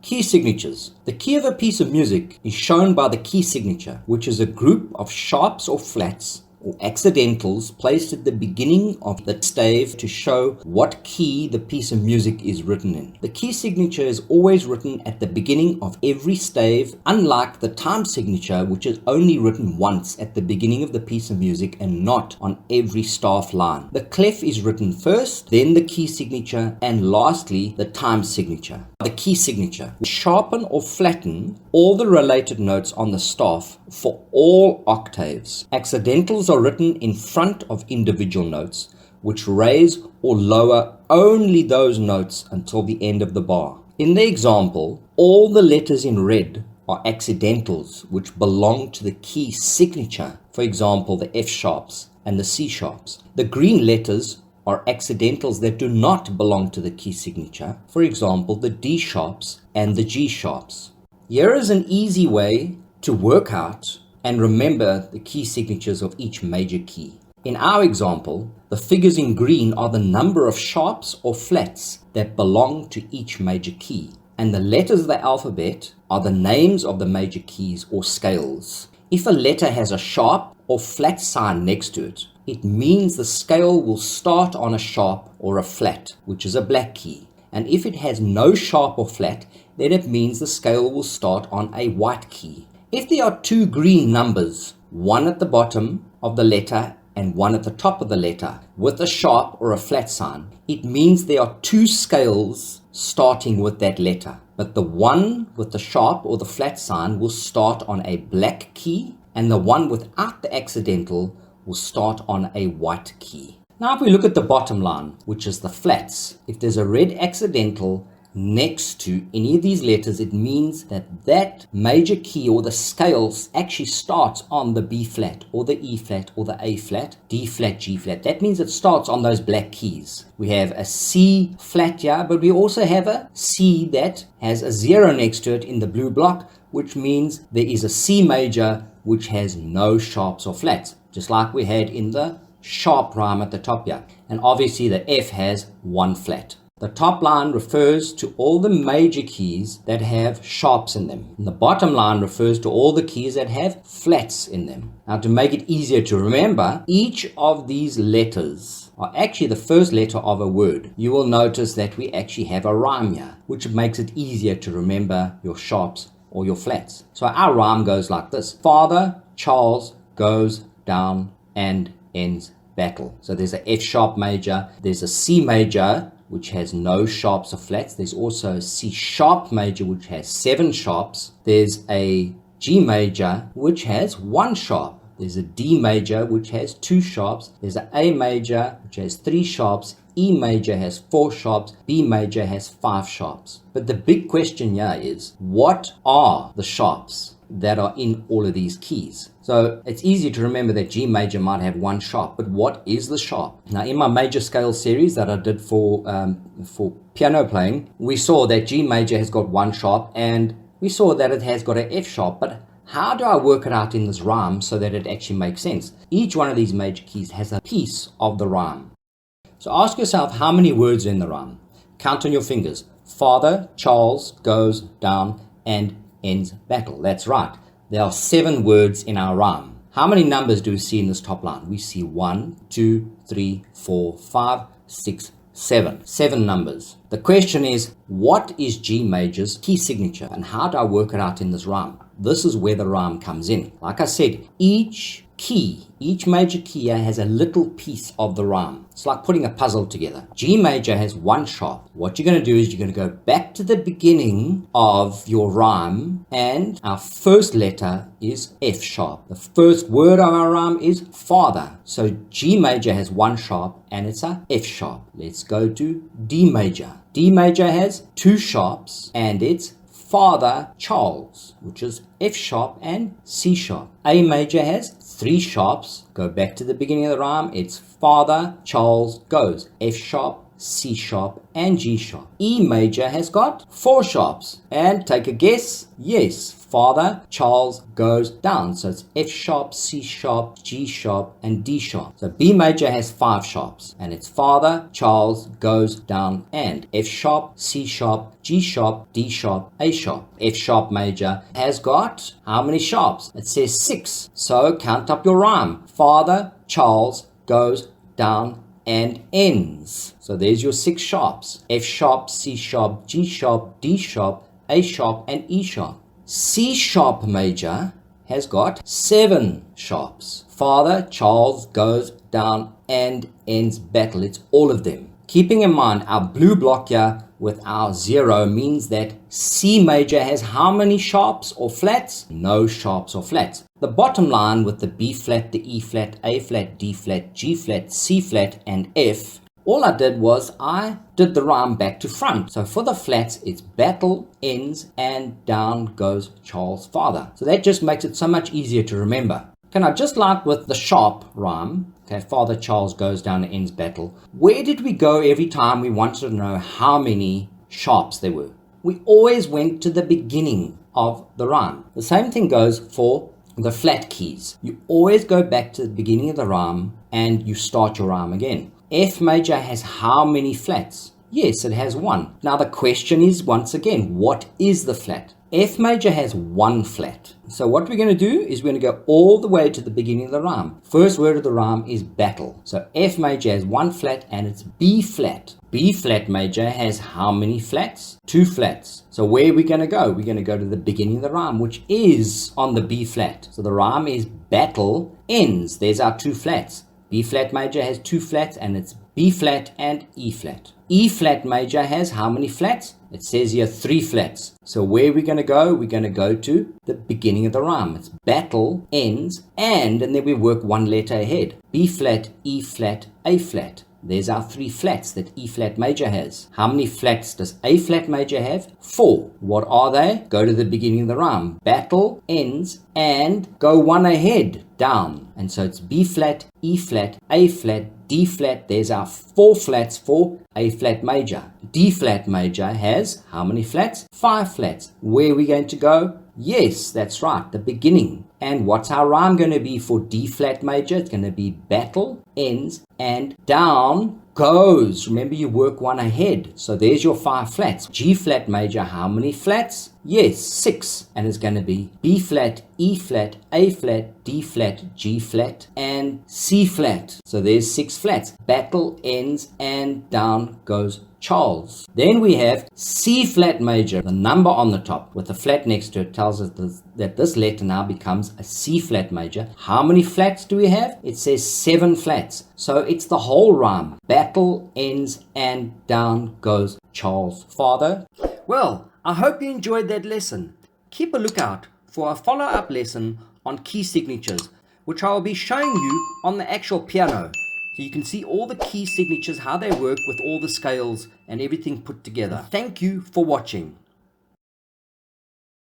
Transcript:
Key signatures. The key of a piece of music is shown by the key signature, which is a group of sharps or flats or accidentals placed at the beginning of the stave to show what key the piece of music is written in. The key signature is always written at the beginning of every stave, unlike the time signature, which is only written once at the beginning of the piece of music and not on every staff line. The clef is written first, then the key signature, and lastly the time signature. The key signature. Sharpen or flatten all the related notes on the staff for all octaves. Accidentals are written in front of individual notes, which raise or lower only those notes until the end of the bar. In the example, all the letters in red are accidentals which belong to the key signature, for example the F sharps and the C sharps. The green letters are accidentals that do not belong to the key signature, for example the D sharps and the G sharps. Here is an easy way to work out and remember the key signatures of each major key. In our example, the figures in green are the number of sharps or flats that belong to each major key, and the letters of the alphabet are the names of the major keys or scales. If a letter has a sharp or flat sign next to it, it means the scale will start on a sharp or a flat, which is a black key. And if it has no sharp or flat, then it means the scale will start on a white key. If there are two green numbers, one at the bottom of the letter and one at the top of the letter, with a sharp or a flat sign, it means there are two scales starting with that letter. But the one with the sharp or the flat sign will start on a black key, and the one without the accidental will start on a white key. Now if we look at the bottom line, which is the flats, if there's a red accidental next to any of these letters, it means that that major key or the scales actually starts on the B flat or the E flat or the A flat, D flat, G flat. That means it starts on those black keys. We have a C flat here, but we also have a C that has a 0 next to it in the blue block, which means there is a C major which has no sharps or flats, just like we had in the sharp rhyme at the top here. And obviously the F has one flat. The top line refers to all the major keys that have sharps in them. And the bottom line refers to all the keys that have flats in them. Now to make it easier to remember, each of these letters are actually the first letter of a word. You will notice that we actually have a rhyme here, which makes it easier to remember your sharps or your flats. So our rhyme goes like this. Father Charles goes down and ends battle. So there's a F sharp major, there's a C major, which has no sharps or flats. There's also a C sharp major, which has 7 sharps. There's a G major, which has 1 sharp. There's a D major, which has 2 sharps. There's an A major, which has 3 sharps. E major has 4 sharps. B major has 5 sharps. But the big question here is, what are the sharps that are in all of these keys? So it's easy to remember that G major might have 1 sharp, but what is the sharp? Now in my major scale series that I did for piano playing, we saw that G major has got 1 sharp, and we saw that it has got an F sharp. But how do I work it out in this rhyme so that it actually makes sense? Each one of these major keys has a piece of the rhyme. So ask yourself how many words are in the rhyme. Count on your fingers. Father Charles goes down and ends battle. That's right. There are 7 words in our rhyme. How many numbers do we see in this top line? We see 1, 2, 3, 4, 5, 6, 7. 7 numbers. The question is, what is G major's key signature, and how do I work it out in this rhyme? This is where the rhyme comes in. Like I said, each major key here has a little piece of the rhyme. It's like putting a puzzle together. G major has 1 sharp. What you're going to do is you're going to go back to the beginning of your rhyme, and our first letter is F sharp. The first word of our rhyme is father. So G major has 1 sharp and it's a F sharp. Let's go to D major. D major has 2 sharps and it's Father Charles, which is F sharp and C sharp. A major has 3 sharps. Go back to the beginning of the rhyme. It's Father Charles goes. F sharp, C sharp, and G sharp. E major has got 4 sharps. And take a guess. Yes, Father Charles goes down. So it's F sharp, C sharp, G sharp, and D sharp. So B major has 5 sharps. And it's Father Charles goes down and F sharp, C sharp, G sharp, D sharp, A sharp. F sharp major has got how many sharps? It says 6. So count up your rhyme. Father Charles goes down and ends. So there's your 6 sharps. F sharp, C sharp, G sharp, D sharp, A sharp, and E sharp. C sharp major has got 7 sharps. Father Charles goes down and ends battle. It's all of them. Keeping in mind our blue block here with our 0 means that C major has how many sharps or flats? No sharps or flats. The bottom line with the B flat, the E flat, A flat, D flat, G flat, C flat, and F, all I did was I did the rhyme back to front. So for the flats, it's battle ends and down goes Charles' father. So that just makes it so much easier to remember. Okay, now just like with the sharp rhyme, okay, Father Charles goes down and ends battle. Where did we go every time we wanted to know how many sharps there were? We always went to the beginning of the rhyme. The same thing goes for the flat keys. You always go back to the beginning of the rhyme and you start your rhyme again. F major has how many flats? Yes, it has 1. Now the question is, once again, what is the flat? F major has 1 flat. So what we're going to do is we're going to go all the way to the beginning of the rhyme. First word of the rhyme is battle. So F major has 1 flat and it's B flat. B flat major has how many flats? 2 flats. So where are we going to go? We're going to go to the beginning of the rhyme, which is on the B flat. So the rhyme is battle ends. There's our 2 flats. B flat major has 2 flats and it's B flat and E flat. E flat major has how many flats? It says here 3 flats. So where are we going to go? We're going to go to the beginning of the rhyme. It's battle ends and then we work 1 letter ahead. B flat, E flat, A flat. There's our 3 flats that E flat major has. How many flats does A flat major have? 4. What are they? Go to the beginning of the rhyme. Battle ends and go 1 ahead, down. And so it's B flat, E flat, A flat, D flat. There's our 4 flats for A flat major. D flat major has how many flats? 5 flats. Where are we going to go? Yes, that's right, the beginning. And what's our rhyme going to be for D flat major? It's going to be battle ends and down goes. Remember, you work 1 ahead. So there's your 5 flats. G flat major, how many flats? Yes, 6. And it's going to be B flat, E flat, A flat, D flat, G flat, and C flat. So there's 6 flats. Battle ends and down goes Charles. Then we have C flat major. The number on the top with the flat next to it tells us that this letter now becomes a C flat major. How many flats do we have? It says 7 flats. So it's the whole rhyme. Battle ends and down goes Charles' father. Well, I hope you enjoyed that lesson. Keep a lookout for a follow-up lesson on key signatures, which I will be showing you on the actual piano. So you can see all the key signatures, how they work with all the scales and everything put together. Thank you for watching.